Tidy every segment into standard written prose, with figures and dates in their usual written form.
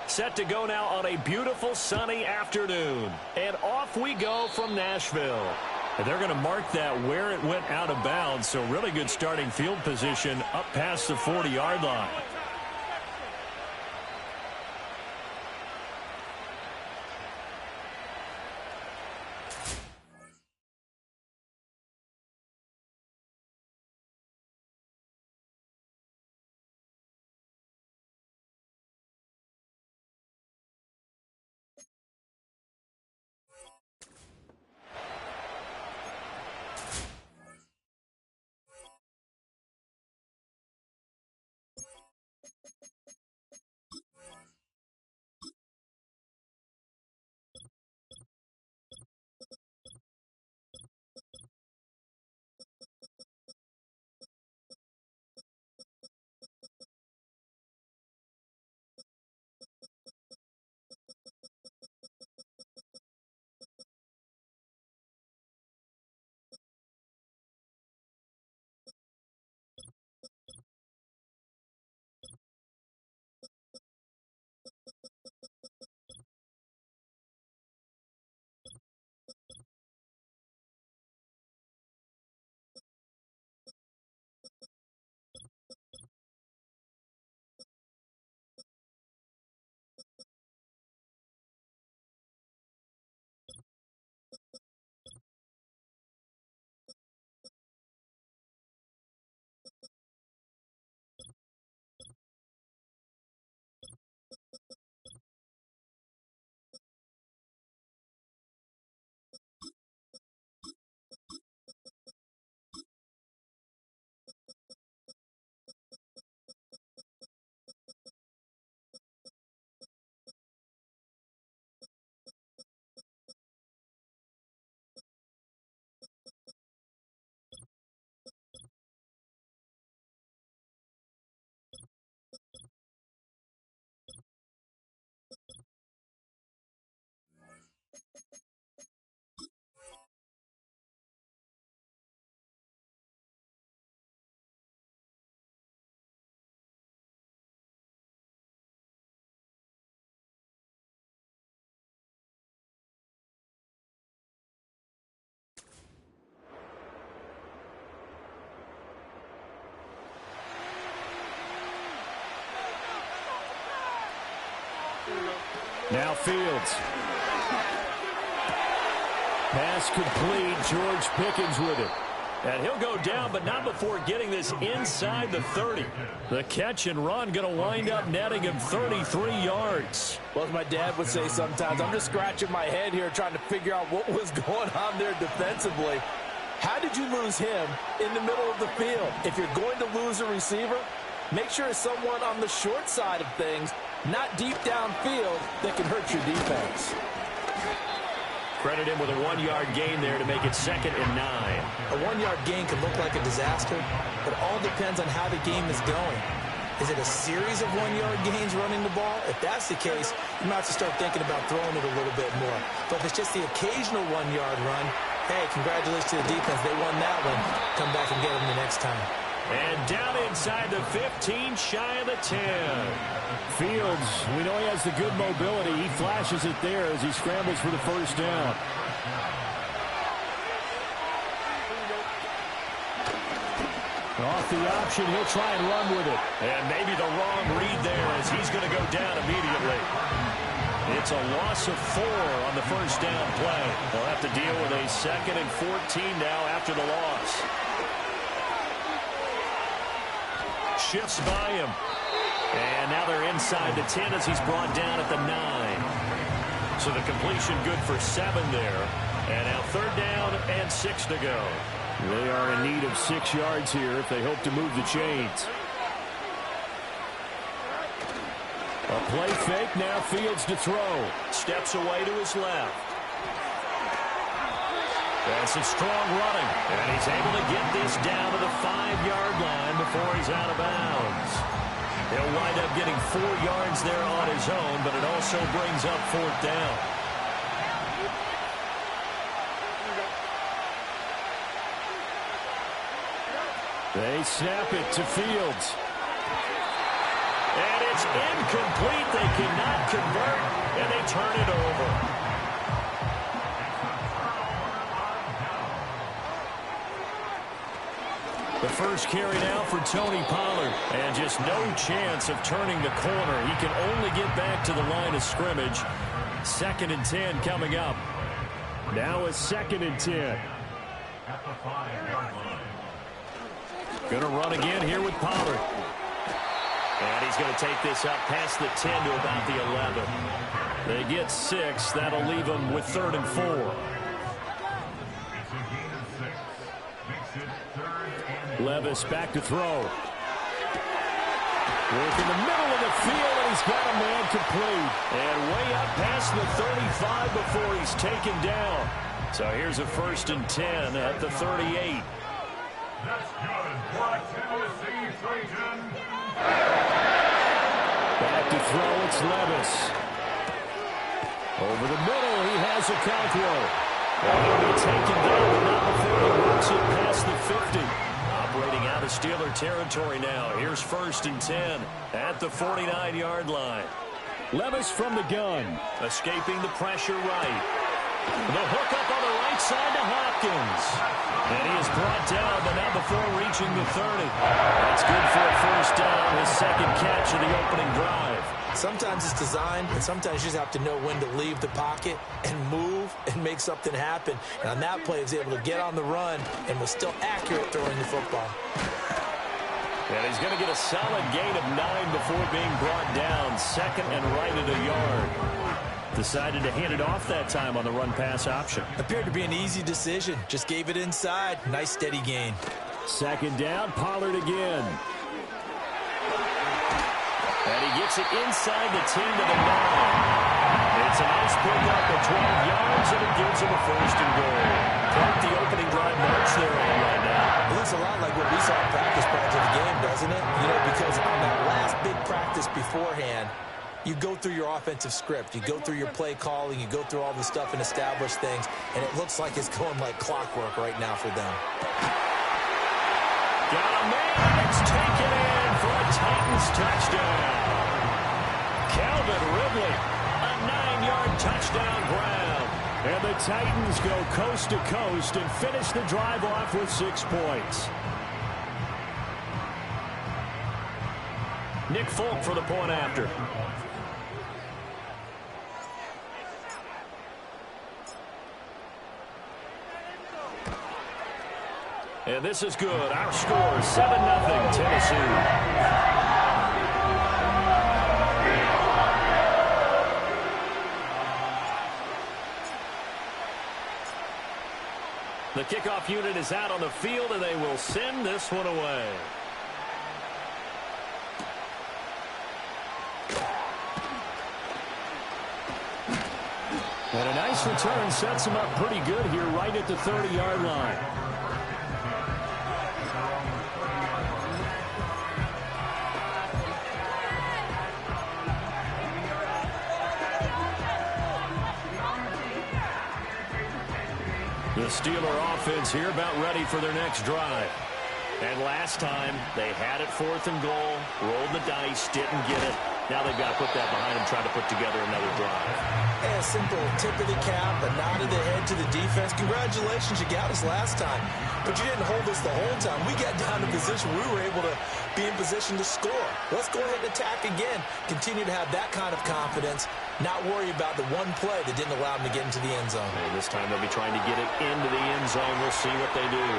Set to go now on a beautiful sunny afternoon. And off we go from Nashville. And they're going to mark that where it went out of bounds. So really good starting field position up past the 40-yard line. Now Fields. Pass complete. George Pickens with it. And he'll go down, but not before getting this inside the 30. The catch and run going to wind up netting him 33 yards. Well, as my dad would say sometimes, I'm just scratching my head here trying to figure out what was going on there defensively. How did you lose him in the middle of the field? If you're going to lose a receiver, make sure it's someone on the short side of things, not deep downfield, that can hurt your defense. Credit him with a 1-yard gain there to make it 2nd and 9. A 1-yard gain can look like a disaster, but it all depends on how the game is going. Is it a series of 1-yard gains running the ball? If that's the case, you might have to start thinking about throwing it a little bit more. But if it's just the occasional 1-yard run, hey, congratulations to the defense. They won that one. Come back and get them the next time. And down inside the 15, shy of the 10. Fields, we know he has the good mobility. He flashes it there as he scrambles for the first down. Off the option, he'll try and run with it. And maybe the wrong read there as he's going to go down immediately. It's a loss of 4 on the first down play. They'll have to deal with a 2nd and 14 now after the loss. Shifts by him. And now they're inside the 10 as he's brought down at the 9. So the completion good for 7 there. And now 3rd down and 6 to go. They are in need of 6 yards here if they hope to move the chains. A play fake, now Fields to throw. Steps away to his left. That's some strong running. And he's able to get this down to the 5-yard line before he's out of bounds. He'll wind up getting 4 yards there on his own, but it also brings up 4th down. They snap it to Fields. And It's incomplete. They cannot convert, and they turn it over. The first carry now for Tony Pollard. And just no chance of turning the corner. He can only get back to the line of scrimmage. 2nd and 10 coming up. Now a 2nd and 10. Going to run again here with Pollard. And he's going to take this up past the 10 to about the 11. They get 6. That'll leave them with 3rd and 4. Levis back to throw. Work in the middle of the field, and he's got a man complete. And way up past the 35 before he's taken down. So here's a 1st and 10 at the 38. That's good for a Tennessee Titan. Back to throw, it's Levis. Over the middle, he has Okonkwo. And he'll be taken down, but not before he works it past the 50. Operating out of Steeler territory now. Here's 1st and 10 at the 49-yard line. Levis from the gun. Escaping the pressure right. The hook up on the right side to Hopkins. And he is brought down, but not before reaching the 30. That's good for a 1st down, his 2nd catch of the opening drive. Sometimes it's designed, and sometimes you just have to know when to leave the pocket and move and make something happen. And on that play, he was able to get on the run and was still accurate throwing the football. And he's going to get a solid gain of 9 before being brought down. 2nd and right at a yard. Decided to hand it off that time on the run-pass option. Appeared to be an easy decision. Just gave it inside. Nice, steady gain. 2nd down, Pollard again. And he gets it inside the 10 to the 9. It's a nice pickup of 12 yards, and it gives him a 1st and goal. Quite the opening drive march they're on right now. It looks a lot like what we saw in practice prior to the game, doesn't it? You know, because on that last big practice beforehand, you go through your offensive script. You go through your play calling. You go through all the stuff and establish things. And it looks like it's going like clockwork right now for them. Got a man. It's taken in for a Titans touchdown. Calvin Ridley, a 9-yard touchdown grab. And the Titans go coast to coast and finish the drive off with 6 points. Nick Folk for the point after. And this is good. Our score, 7-0 Tennessee. The kickoff unit is out on the field, and they will send this one away. And a nice return sets him up pretty good here right at the 30-yard line. The Steeler offense here about ready for their next drive. And last time, they had it 4th and goal, rolled the dice, didn't get it. Now they've got to put that behind them, try to put together another drive. Hey, a simple tip of the cap, a nod of the head to the defense. Congratulations, you got us last time. But you didn't hold us the whole time. We got down to position. We were able to be in position to score. Let's go ahead and attack again. Continue to have that kind of confidence. Not worry about the one play that didn't allow them to get into the end zone. And this time they'll be trying to get it into the end zone. We'll see what they do.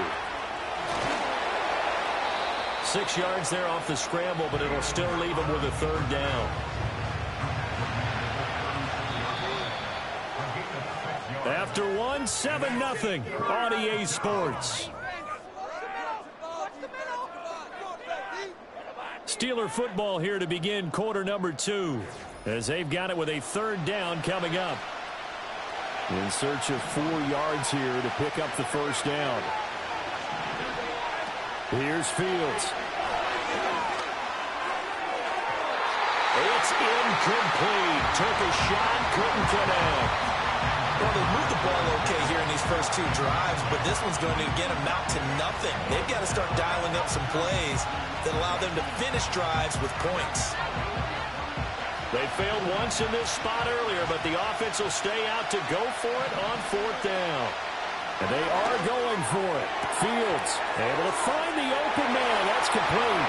6 yards there off the scramble, but it'll still leave them with a 3rd down. After 1, 7-0 on EA Sports. Steeler football here to begin quarter number 2, as they've got it with a 3rd down coming up. In search of 4 yards here to pick up the 1st down. Here's Fields. It's incomplete. Took a shot, couldn't connect. Well, they moved the ball okay here in these first 2 drives, but this one's going to, again, amount to nothing. They've got to start dialing up some plays that allow them to finish drives with points. They failed once in this spot earlier, but the offense will stay out to go for it on 4th down. And they are going for it. Fields able to find the open man. That's complete.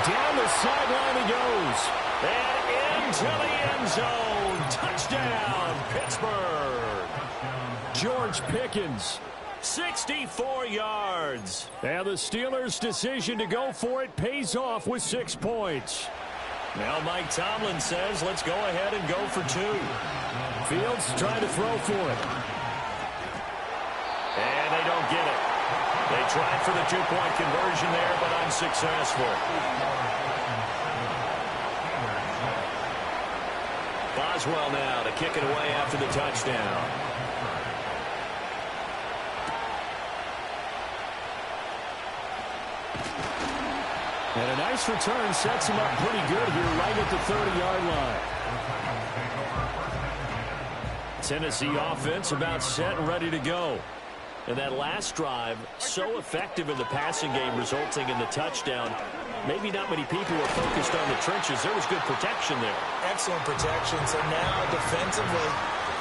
Down the sideline he goes. And into the end zone. Touchdown, Pittsburgh. George Pickens. 64 yards. And the Steelers' decision to go for it pays off with 6 points. Now Mike Tomlin says, let's go ahead and go for 2. Fields trying to throw for it. And they don't get it. They tried for the 2-point conversion there, but unsuccessful. Boswell now to kick it away after the touchdown. And a nice return sets him up pretty good here right at the 30-yard line. Tennessee offense about set and ready to go. And that last drive, so effective in the passing game, resulting in the touchdown. Maybe not many people were focused on the trenches. There was good protection there. Excellent protection. So now defensively,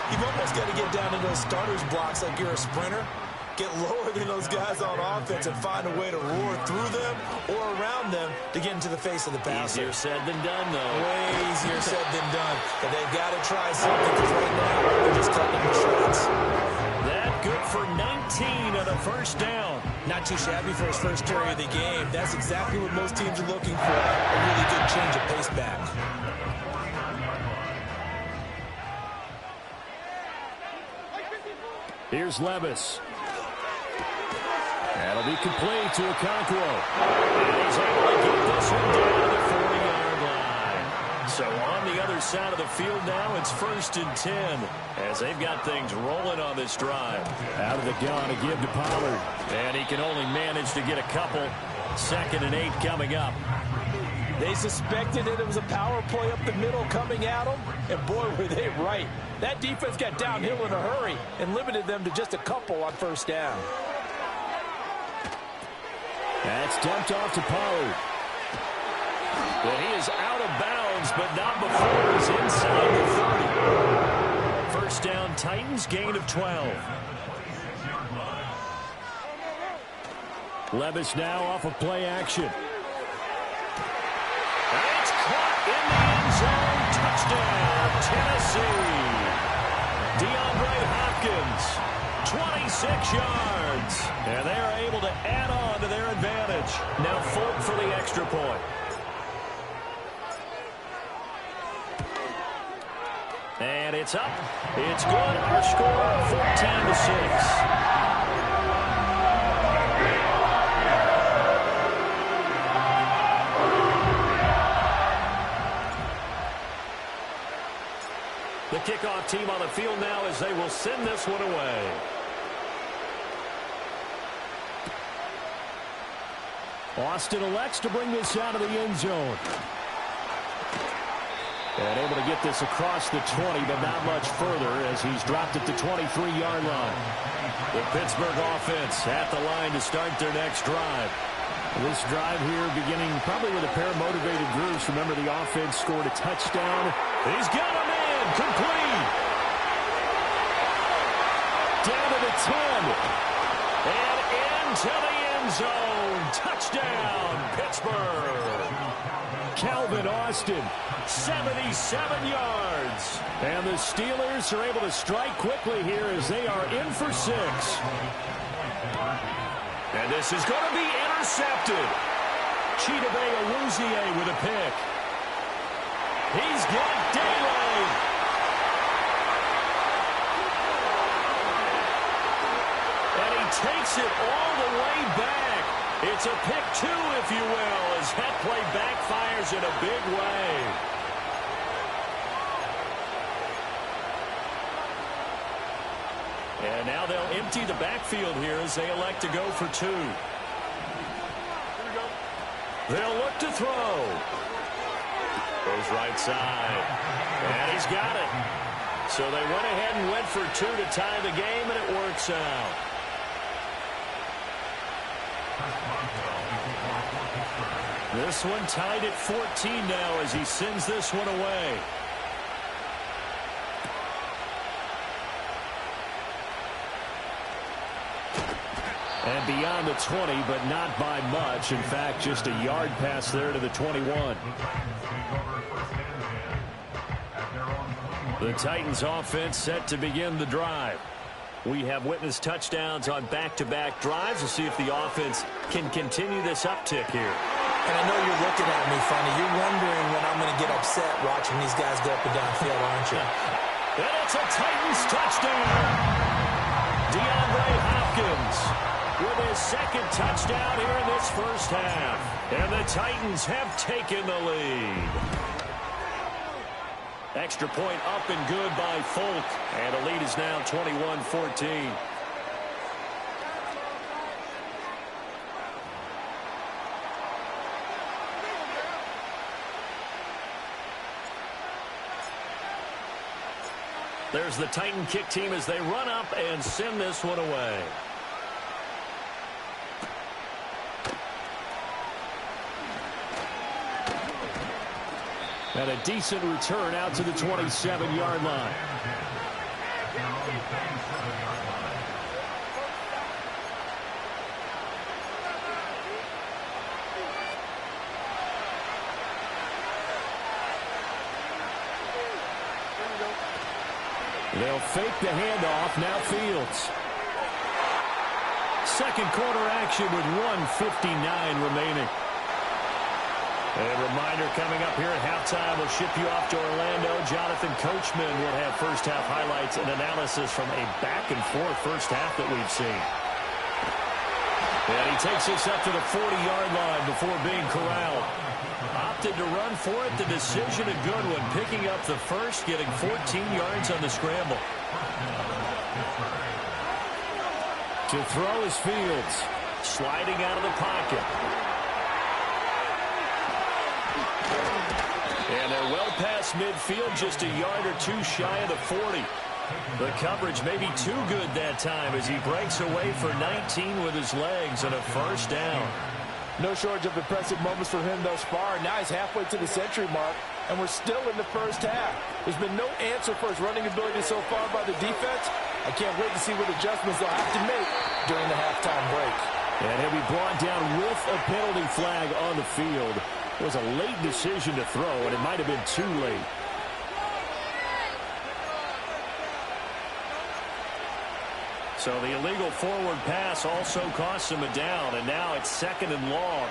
you've almost got to get down to those starters blocks like you're a sprinter. Get lower than those guys on offense and find a way to roar through them or around them to get into the face of the passer. Easier said than done, though. Way easier said than done. But they've got to try something because right now they're just cutting them to shreds. That good for 19 on a first down. Not too shabby for his first carry of the game. That's exactly what most teams are looking for. A really good change of pace back. Here's Levis. That'll be complete to Okonkwo. And he's able to get this one down to the 40-yard line. So on the other side of the field now, it's 1st and 10 as they've got things rolling on this drive. Out of the gun to give to Pollard. And he can only manage to get a couple. 2nd and 8 coming up. They suspected that it was a power play up the middle coming at them, and boy, were they right. That defense got downhill in a hurry and limited them to just a couple on 1st down. That's dumped off to Pollard. But he is out of bounds, but not before he's inside the 30. 1st down, Titans, gain of 12. Levis now off of play action. It's caught in the end zone. Touchdown, Tennessee. DeAndre Hopkins, 26 yards. And they are able to add on to their advantage. Now Folk for the extra point. And it's up. It's good. Our score, 14-6. The kickoff team on the field now as they will send this one away. Austin elects to bring this out of the end zone. And able to get this across the 20, but not much further as he's dropped at the 23-yard line. The Pittsburgh offense at the line to start their next drive. This drive here beginning probably with a pair of motivated groups. Remember, the offense scored a touchdown. He's got a man. Complete. Down to the 10. And into the end zone. Touchdown, Pittsburgh. Calvin Austin. 77 yards. And the Steelers are able to strike quickly here as they are in for 6. And this is going to be intercepted. Chidobe Awuzie with a pick. He's got daylight. And he takes it all the way back. It's a pick 2, if you will, as that play backfires in a big way. And now they'll empty the backfield here as they elect to go for 2. They'll look to throw. Goes right side. And he's got it. So they went ahead and went for 2 to tie the game, and it works out. This one tied at 14 now as he sends this one away. And beyond the 20, but not by much. In fact, just a yard pass there to the 21. The Titans offense set to begin the drive. We have witnessed touchdowns on back-to-back drives. We'll see if the offense can continue this uptick here. And I know you're looking at me funny. You're wondering when I'm going to get upset watching these guys go up and down the field, aren't you? And it's a Titans touchdown. DeAndre Hopkins with his second touchdown here in this first half. And the Titans have taken the lead. Extra point up and good by Folk. And the lead is now 21-14. There's the Titan kick team as they run up and send this one away. And a decent return out to the 27-yard line. They'll fake the handoff. Now Fields. Second quarter action with 1:59 remaining. A reminder coming up here at halftime. We'll ship you off to Orlando. Jonathan Coachman will have first half highlights and analysis from a back-and-forth first half that we've seen. And he takes us up to the 40-yard line before being corralled. Opted to run for it. The decision a good one. Picking up the first, getting 14 yards on the scramble. To throw is Fields. Sliding out of the pocket. And they're well past midfield, just a yard or two shy of the 40. The coverage may be too good that time as he breaks away for 19 with his legs and a first down. No shortage of impressive moments for him thus far. Now he's halfway to the century mark, and we're still in the first half. There's been no answer for his running ability so far by the defense. I can't wait to see what adjustments they'll have to make during the halftime break. And he'll be brought down with a penalty flag on the field. It was a late decision to throw, and it might have been too late. So the illegal forward pass also costs him a down, and now it's second and long.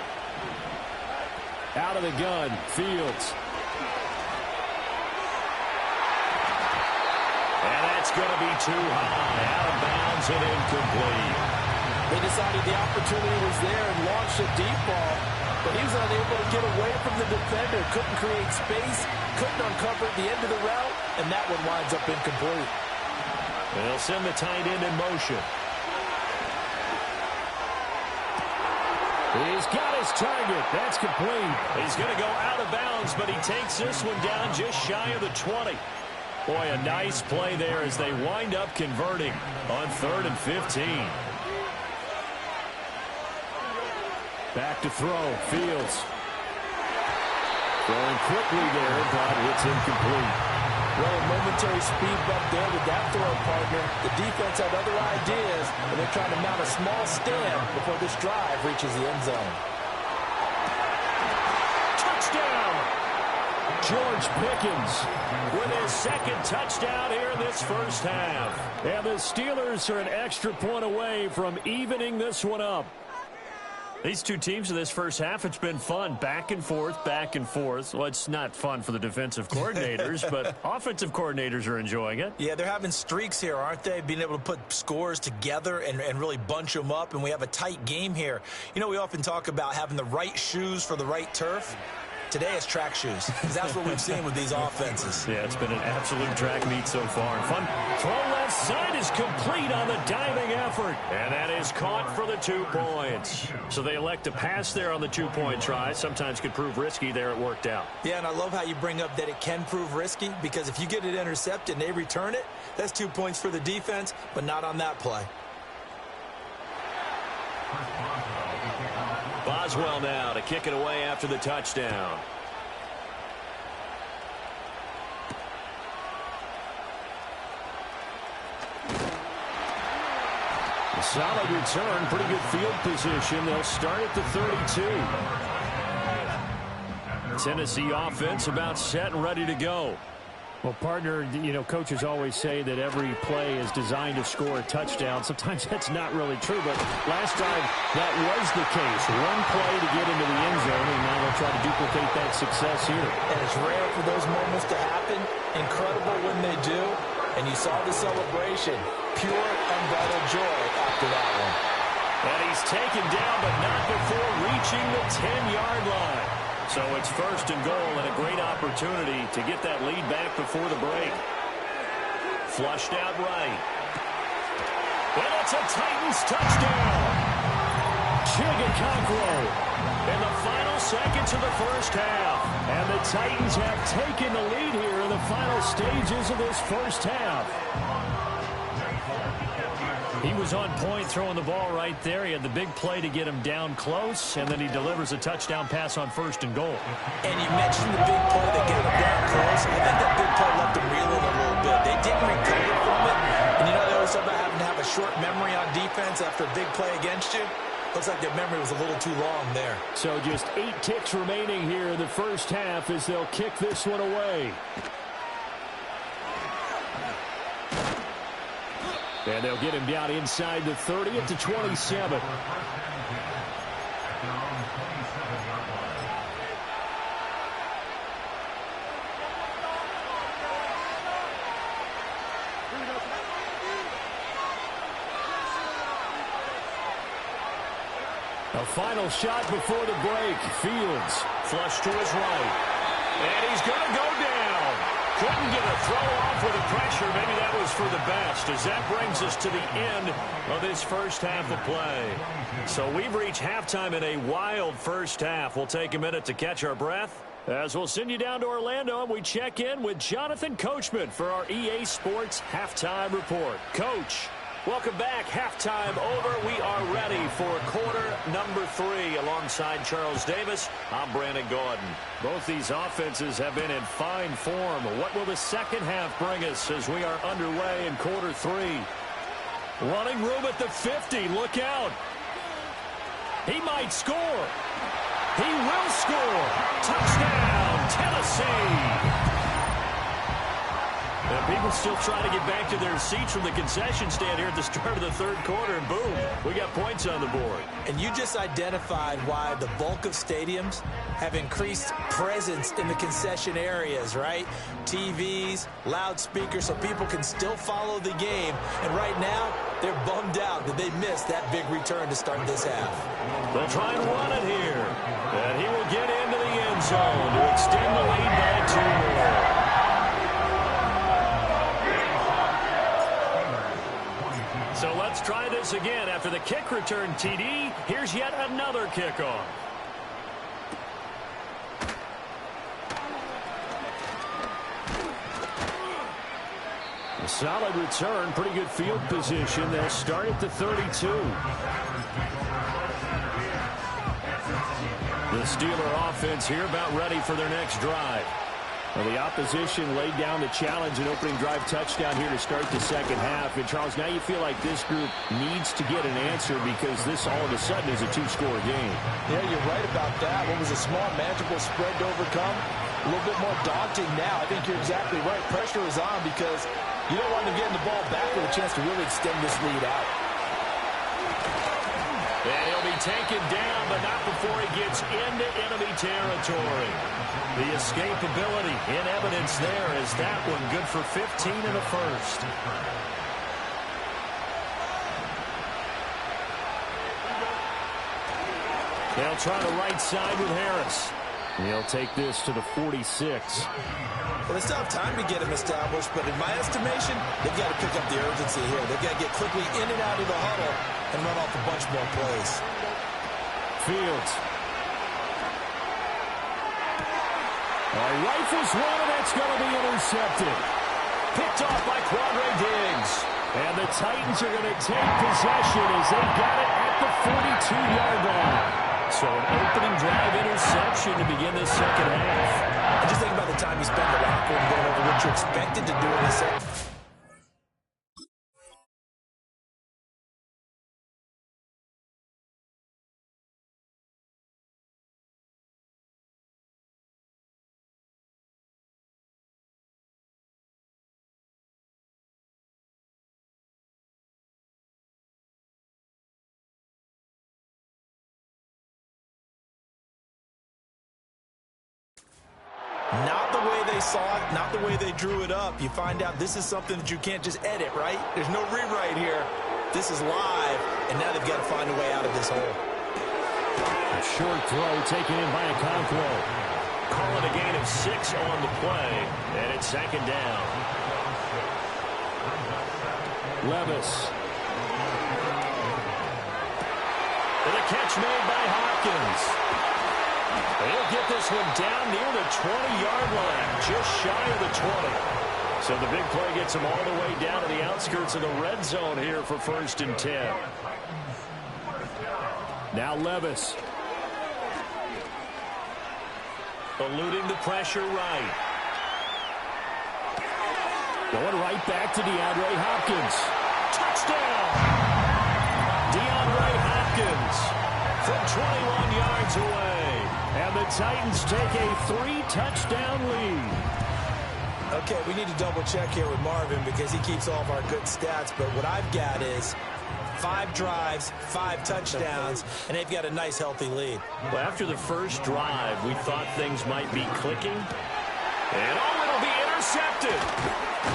Out of the gun, Fields. And that's going to be too high, out of bounds and incomplete. They decided the opportunity was there and launched a deep ball, but he was unable to get away from the defender, couldn't create space, couldn't uncover at the end of the route, and that one winds up incomplete. They'll send the tight end in motion. He's got his target. That's complete. He's going to go out of bounds, but he takes this one down just shy of the 20. Boy, a nice play there as they wind up converting on 3rd and 15. Back to throw. Fields. Throwing quickly there, but it's incomplete. Well, a momentary speed bump there with that throw partner. The defense had other ideas, and they're trying to mount a small stand before this drive reaches the end zone. Touchdown! George Pickens with his second touchdown here in this first half. And the Steelers are an extra point away from evening this one up. These two teams in this first half, it's been fun. Back and forth, back and forth. Well, it's not fun for the defensive coordinators, but offensive coordinators are enjoying it. Yeah, they're having streaks here, aren't they? Being able to put scores together and really bunch them up, and we have a tight game here. You know, we often talk about having the right shoes for the right turf. Today it's track shoes, because that's what we've seen with these offenses. Yeah, it's been an absolute track meet so far. And fun. Throw left side is complete on the diving effort. And that is caught for the 2 points. So they elect to pass there on the 2-point try. Sometimes could prove risky. There it worked out. Yeah, and I love how you bring up that it can prove risky, because if you get it intercepted and they return it, that's 2 points for the defense, but not on that play. Boswell now to kick it away after the touchdown. A solid return, pretty good field position. They'll start at the 32. Tennessee offense about set and ready to go. Well, partner, you know, coaches always say that every play is designed to score a touchdown. Sometimes that's not really true, but last time that was the case. One play to get into the end zone, and now they'll try to duplicate that success here. And it's rare for those moments to happen. Incredible when they do. And you saw the celebration. Pure, unbridled joy after that one. And he's taken down, but not before reaching the 10-yard line. So it's first and goal and a great opportunity to get that lead back before the break. Flushed out right. And it's a Titans touchdown. Chigaconkwo In the final seconds of the first half. And the Titans have taken the lead here in the final stages of this first half. He was on point throwing the ball right there. He had the big play to get him down close, and then he delivers a touchdown pass on first and goal. And you mentioned the big play that got him down close. I think that big play left him reeling a little bit. They didn't recover from it. And you know, they always talk about having to have a short memory on defense after a big play against you. Looks like their memory was a little too long there. So just 8 ticks remaining here in the first half as they'll kick this one away. And they'll get him down inside the 30 at the 27. A final shot before the break. Fields. Flush to his right. And he's going to go down. Couldn't get a throw off with the pressure. Maybe that was for the best, as that brings us to the end of this first half of play. So we've reached halftime in a wild first half. We'll take a minute to catch our breath, as we'll send you down to Orlando, and we check in with Jonathan Coachman for our EA Sports Halftime Report. Coach, welcome back. Halftime over. We are ready for quarter number 3. Alongside Charles Davis, I'm Brandon Gordon. Both these offenses have been in fine form. What will the second half bring us as we are underway in quarter 3? Running room at the 50. Look out. He might score. He will score. Touchdown, Tennessee. And people still trying to get back to their seats from the concession stand here at the start of the third quarter, and boom, we got points on the board. And you just identified why the bulk of stadiums have increased presence in the concession areas, right? TVs, loudspeakers, so people can still follow the game. And right now, they're bummed out that they missed that big return to start this half. They'll try and run it here. And he will get into the end zone to extend the lead by 2 more. So let's try this again. After the kick return, TD, here's yet another kickoff. A solid return, pretty good field position. They'll start at the 32. The Steeler offense here about ready for their next drive. Well, the opposition laid down the challenge and opening drive touchdown here to start the second half. And, Charles, now you feel like this group needs to get an answer because this all of a sudden is a 2-score game. Yeah, you're right about that. What was a small, manageable spread to overcome, a little bit more daunting now. I think you're exactly right. Pressure is on because you don't want them getting the ball back with a chance to really extend this lead out. And he'll be taken down, but not before he gets into enemy territory. The escapability in evidence there is that one good for 15 in the first. They'll try the right side with Harris. He'll take this to the 46. Well, they still have time to get him established, but in my estimation, they've got to pick up the urgency here. They've got to get quickly in and out of the huddle and run off a bunch more plays. Fields. Rifles one, and it's going to be intercepted. Picked off by Quandre Diggs. And the Titans are going to take possession as they've got it at the 42-yard line. So an opening drive interception to begin this second half. And just think about the time you spend in the locker room going over what you're expected to do in the second. Not the way they saw it, not the way they drew it up. You find out this is something that you can't just edit, right? There's no rewrite here. This is live, and now they've got to find a way out of this hole. A short throw taken in by Okonkwo. Call it a gain of 6 on the play, and it's second down. Levis. And a catch made by Hopkins. He'll get this one down near the 20-yard line, just shy of the 20. So the big play gets him all the way down to the outskirts of the red zone here for 1st and 10. Now Levis. Eluding the pressure right. Going right back to DeAndre Hopkins. Touchdown! DeAndre Hopkins from 21 yards away. And the Titans take a 3-touchdown lead. Okay, we need to double-check here with Marvin because he keeps all of our good stats. But what I've got is 5 drives, 5 touchdowns, and they've got a nice, healthy lead. Well, after the first drive, we thought things might be clicking. And it'll be intercepted.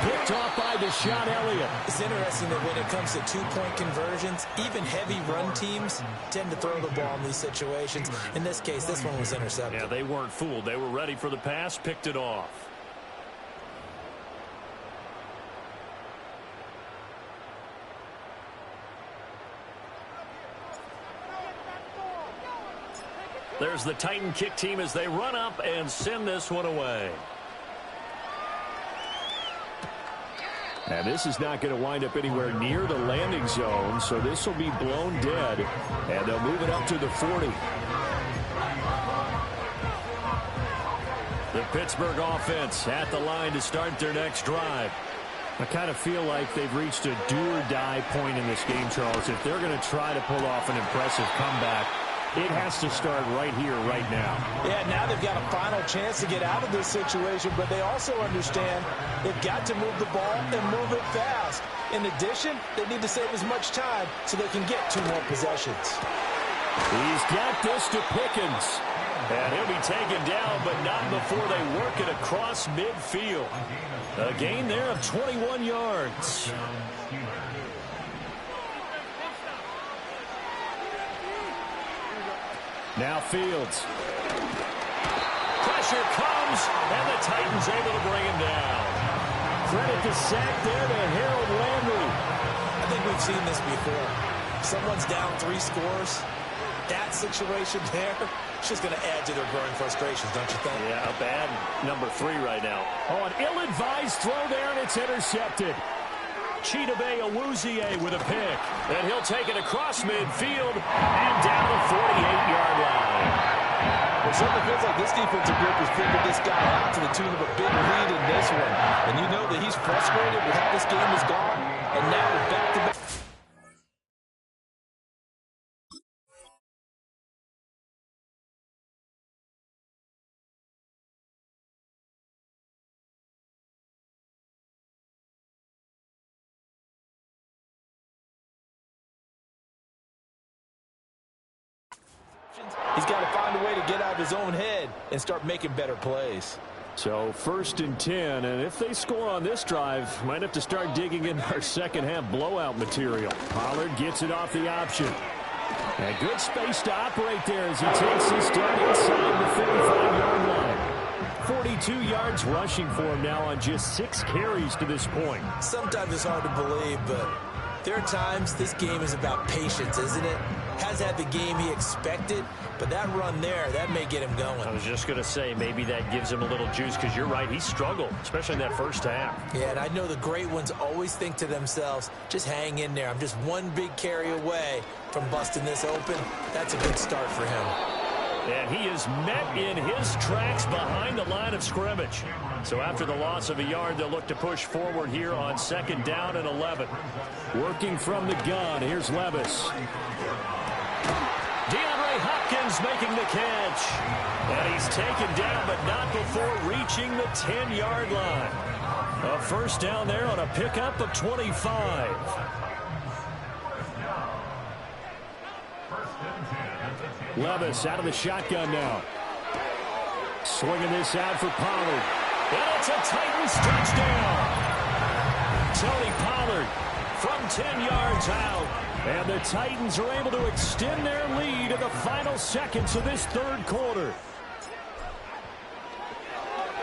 Picked off by Deshaun Elliott. It's interesting that when it comes to two-point conversions, even heavy run teams tend to throw the ball in these situations. In this case, this one was intercepted. Yeah, they weren't fooled. They were ready for the pass, picked it off. There's the Titan kick team as they run up and send this one away. And this is not going to wind up anywhere near the landing zone, so this will be blown dead, and they'll move it up to the 40. The Pittsburgh offense at the line to start their next drive. I kind of feel like they've reached a do-or-die point in this game, Charles. If they're going to try to pull off an impressive comeback, it has to start right here, right now. Yeah, now they've got a final chance to get out of this situation, but they also understand they've got to move the ball and move it fast. In addition, they need to save as much time so they can get 2 more possessions. He's got this to Pickens. And he'll be taken down, but not before they work it across midfield. A gain there of 21 yards. Now Fields. Pressure comes, and the Titans able to bring him down. Credit the sack there to Harold Landry. I think we've seen this before. Someone's down 3 scores. That situation there, it's just going to add to their growing frustrations, don't you think? Yeah, a bad number 3 right now. Oh, an ill-advised throw there, and it's intercepted. Chidobe Awuzie with a pick. And he'll take it across midfield and down the 48-yard line. It certainly feels like this defensive group has figured this guy out to the tune of a big lead in this one. And you know that he's frustrated with how this game has gone. And now we're back-to-back. He's got to find a way to get out of his own head and start making better plays. So 1st and 10, and if they score on this drive, might have to start digging in our second-half blowout material. Pollard gets it off the option. And good space to operate there as he takes his start inside the 35-yard line. 42 yards rushing for him now on just 6 carries to this point. Sometimes it's hard to believe, but there are times this game is about patience, isn't it? has had the game he expected, but that run there, that may get him going. I was just going to say, maybe that gives him a little juice, because you're right, he struggled, especially in that first half. Yeah, and I know the great ones always think to themselves, just hang in there. I'm just one big carry away from busting this open. That's a good start for him. And he is met in his tracks behind the line of scrimmage. So after the loss of a yard, they'll look to push forward here on 2nd down and 11. Working from the gun, here's Levis. DeAndre Hopkins making the catch. And he's taken down, but not before reaching the 10-yard line. A first down there on a pickup of 25. Levis out of the shotgun now. Swinging this out for Pollard. And it's a Titans touchdown. Tony Pollard from 10 yards out. And the Titans are able to extend their lead in the final seconds of this third quarter.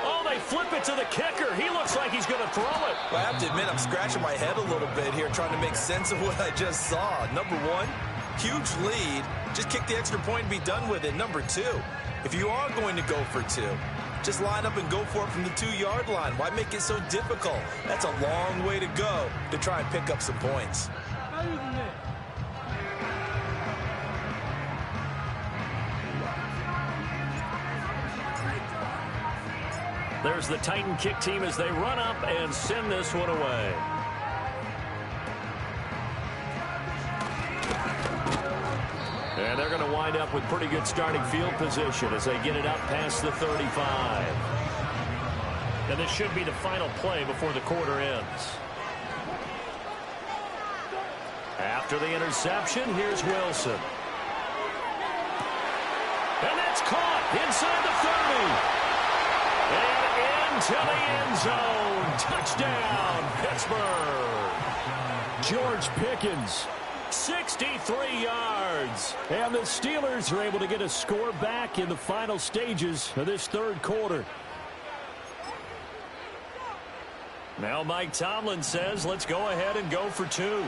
Oh, they flip it to the kicker. He looks like he's going to throw it. Well, I have to admit, I'm scratching my head a little bit here trying to make sense of what I just saw. Number one, huge lead. Just kick the extra point and be done with it. Number two, if you are going to go for two, just line up and go for it from the 2-yard line. Why make it so difficult? That's a long way to go to try and pick up some points. There's the Titan kick team as they run up and send this one away. And they're going to wind up with pretty good starting field position as they get it up past the 35. And this should be the final play before the quarter ends. After the interception, here's Wilson. And that's caught inside the 30. And into the end zone. Touchdown, Pittsburgh. George Pickens. 63 yards. And the Steelers are able to get a score back in the final stages of this third quarter. Now Mike Tomlin says, let's go ahead and go for two.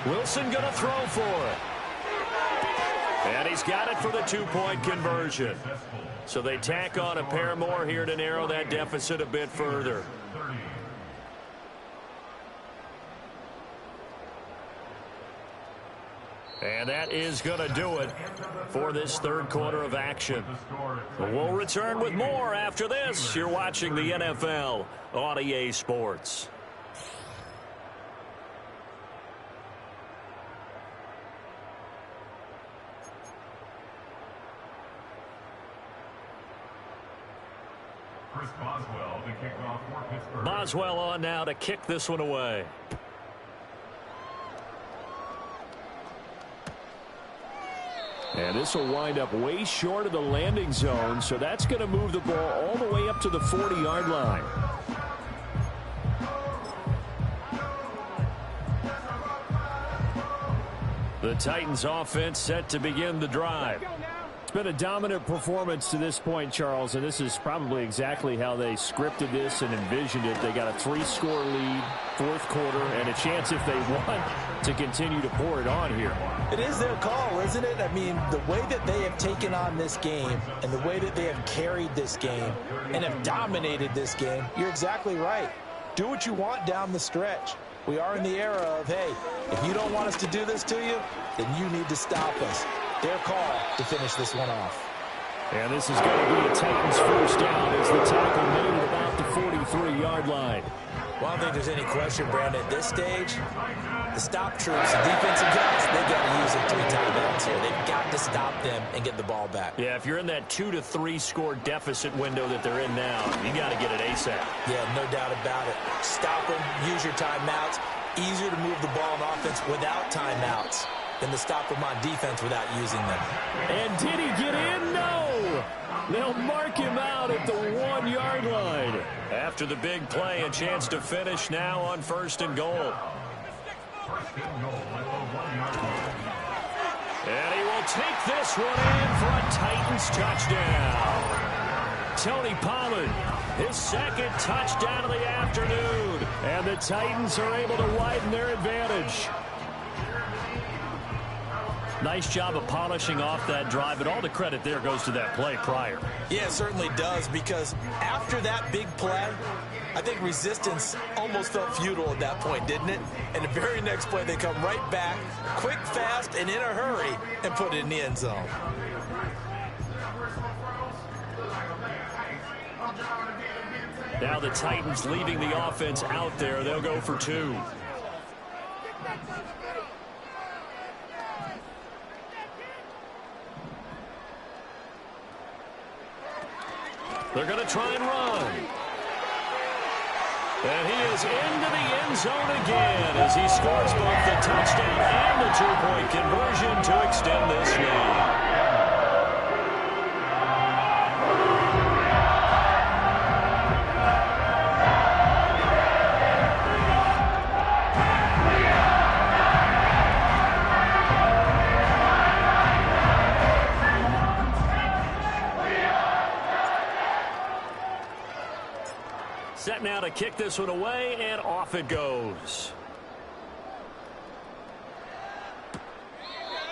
Wilson going to throw for it. And he's got it for the 2-point conversion. So they tack on a pair more here to narrow that deficit a bit further. And that is going to do it for this third quarter of action. We'll return with more after this. You're watching the NFL on EA Sports. Boswell to kick off for Pittsburgh. Boswell on now to kick this one away. And this will wind up way short of the landing zone, so that's going to move the ball all the way up to the 40-yard line. The Titans offense set to begin the drive. It's been a dominant performance to this point, Charles, and this is probably exactly how they scripted this and envisioned it. They got a 3-score lead, fourth quarter, and a chance if they want to continue to pour it on here. It is their call, isn't it? I mean, the way that they have taken on this game and the way that they have carried this game and have dominated this game, you're exactly right. Do what you want down the stretch. We are in the era of, hey, if you don't want us to do this to you, then you need to stop us. Their call to finish this one off. And this is going to be a Titans first down as the tackle made at about the 43-yard line. Well, I don't think there's any question, Brandon, at this stage, the stop troops, the defensive guys, they've got to use it 3 timeouts here. They've got to stop them and get the ball back. Yeah, if you're in that 2 to 3 score deficit window that they're in now, you got to get it ASAP. Yeah, no doubt about it. Stop them, use your timeouts. Easier to move the ball on offense without timeouts than to stop them on defense without using them. And did he get in? No! They'll mark him out at the 1-yard line. After the big play, a chance to finish now on 1st and goal. And he will take this one in for a Titans touchdown. Tony Pollard, his 2nd touchdown of the afternoon. And the Titans are able to widen their advantage. nice job of polishing off that drive, but all the credit there goes to that play prior. Yeah, it certainly does, because after that big play, I think resistance almost felt futile at that point, didn't it? And the very next play, they come right back, quick, fast, and in a hurry, and put it in the end zone. Now the Titans leaving the offense out there. They'll go for 2. They're going to try and run. And he is into the end zone again as he scores both the touchdown and the 2-point conversion to extend this lead. Set now to kick this one away, and off it goes.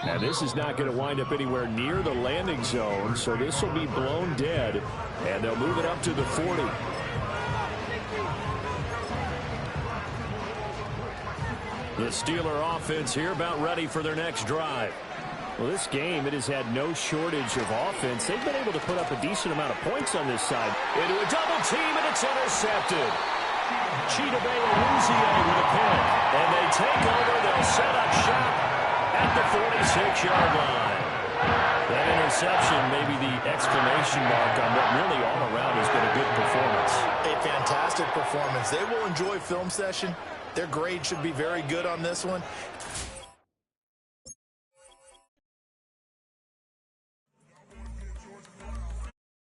Now this is not going to wind up anywhere near the landing zone, so this will be blown dead, and they'll move it up to the 40. The Steeler offense here about ready for their next drive. Well, this game, it has had no shortage of offense. They've been able to put up a decent amount of points on this side. Into a double team, and it's intercepted. Chidobe Awuzie with a pick. And they take over. They'll set up shop at the 46-yard line. That interception may be the exclamation mark on what really all around has been a good performance. A fantastic performance. They will enjoy film session. Their grade should be very good on this one.